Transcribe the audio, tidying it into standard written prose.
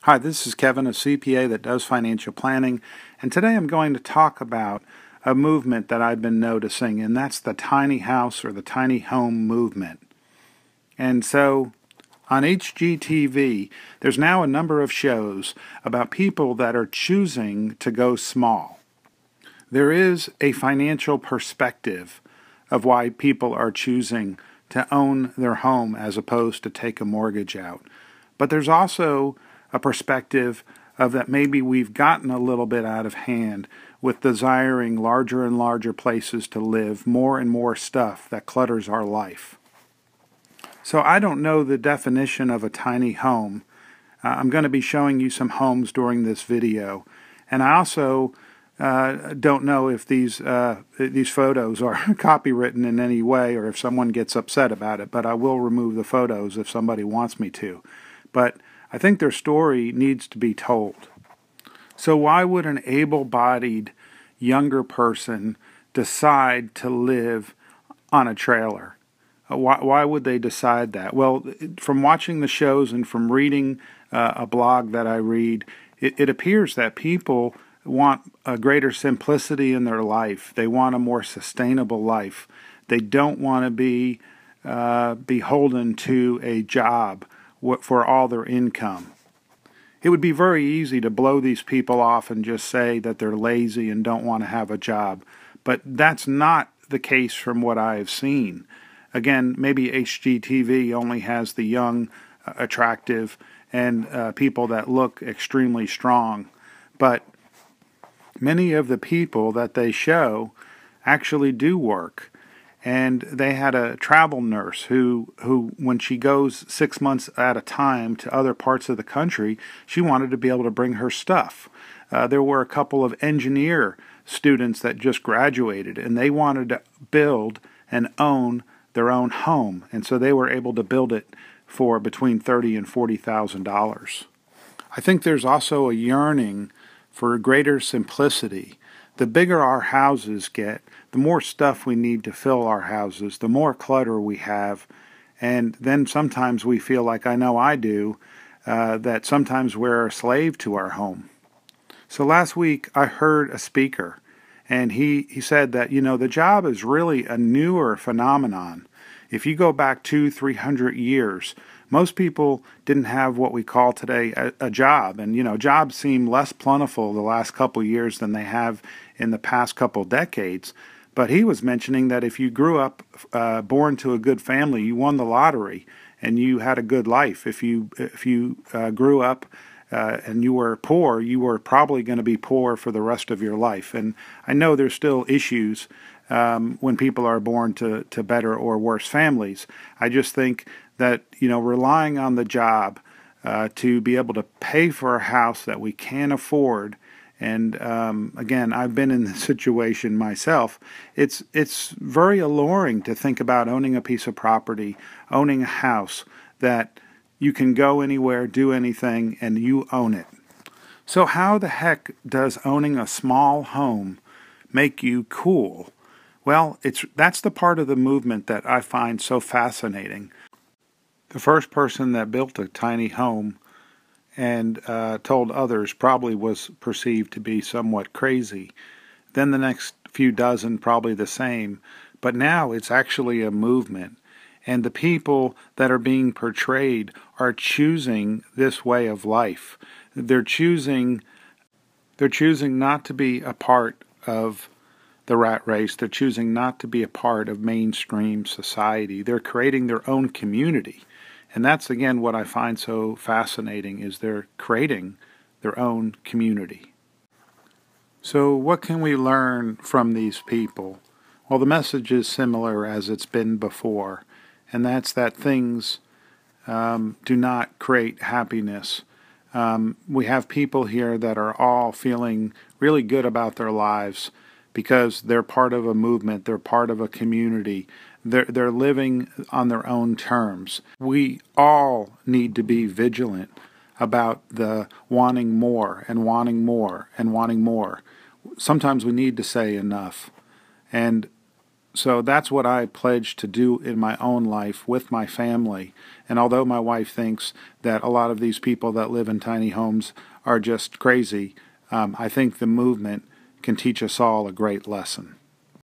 Hi, this is Kevin, a CPA that does financial planning, and today I'm going to talk about a movement that I've been noticing, and that's the tiny house or the tiny home movement. And so on HGTV, there's now a number of shows about people that are choosing to go small. There is a financial perspective of why people are choosing to own their home as opposed to take a mortgage out. But there's also a perspective of that maybe we've gotten a little bit out of hand with desiring larger and larger places to live, more and more stuff that clutters our life. So I don't know the definition of a tiny home. I'm going to be showing you some homes during this video, and I also don't know if these photos are copywritten in any way or if someone gets upset about it, but I will remove the photos if somebody wants me to. But I think their story needs to be told. So why would an able-bodied younger person decide to live on a trailer? Why would they decide that? Well, from watching the shows and from reading a blog that I read, it appears that people want a greater simplicity in their life. They want a more sustainable life. They don't want to be beholden to a job for all their income. It would be very easy to blow these people off and just say that they're lazy and don't want to have a job. But that's not the case from what I've seen. Again, maybe HGTV only has the young, attractive, and people that look extremely strong. But many of the people that they show actually do work. And they had a travel nurse who when she goes 6 months at a time to other parts of the country, she wanted to be able to bring her stuff. There were a couple of engineer students that just graduated, and they wanted to build and own their own home, and so they were able to build it for between $30,000 and $40,000. I think there's also a yearning for greater simplicity. The bigger our houses get, the more stuff we need to fill our houses, the more clutter we have, and then sometimes we feel like, I know I do, that sometimes we're a slave to our home. So last week I heard a speaker, and he said that, the job is really a newer phenomenon. If you go back 200-300 years, most people didn't have what we call today a job. And, jobs seem less plentiful the last couple of years than they have in the past couple decades. But he was mentioning that if you grew up born to a good family, you won the lottery and you had a good life. If you grew up and you were poor, you were probably going to be poor for the rest of your life. And I know there's still issues when people are born to better or worse families. I just think that, relying on the job to be able to pay for a house that we can't afford, and again, I've been in this situation myself, it's very alluring to think about owning a piece of property, owning a house that you can go anywhere, do anything, and you own it. So how the heck does owning a small home make you cool? Well, that's the part of the movement that I find so fascinating. The first person that built a tiny home and told others probably was perceived to be somewhat crazy. Then the next few dozen probably the same. But now it's actually a movement. And the people that are being portrayed are choosing this way of life. They're choosing not to be a part of the rat race. They're choosing not to be a part of mainstream society. They're creating their own community. And that's, again, what I find so fascinating, is they're creating their own community. So what can we learn from these people? Well, the message is similar as it's been before, and that's that things do not create happiness. We have people here that are all feeling really good about their lives because they're part of a movement, they're part of a community. They're living on their own terms. We all need to be vigilant about the wanting more and wanting more and wanting more. Sometimes we need to say enough. And So that's what I pledge to do in my own life with my family. And although my wife thinks that a lot of these people that live in tiny homes are just crazy, I think the movement can teach us all a great lesson.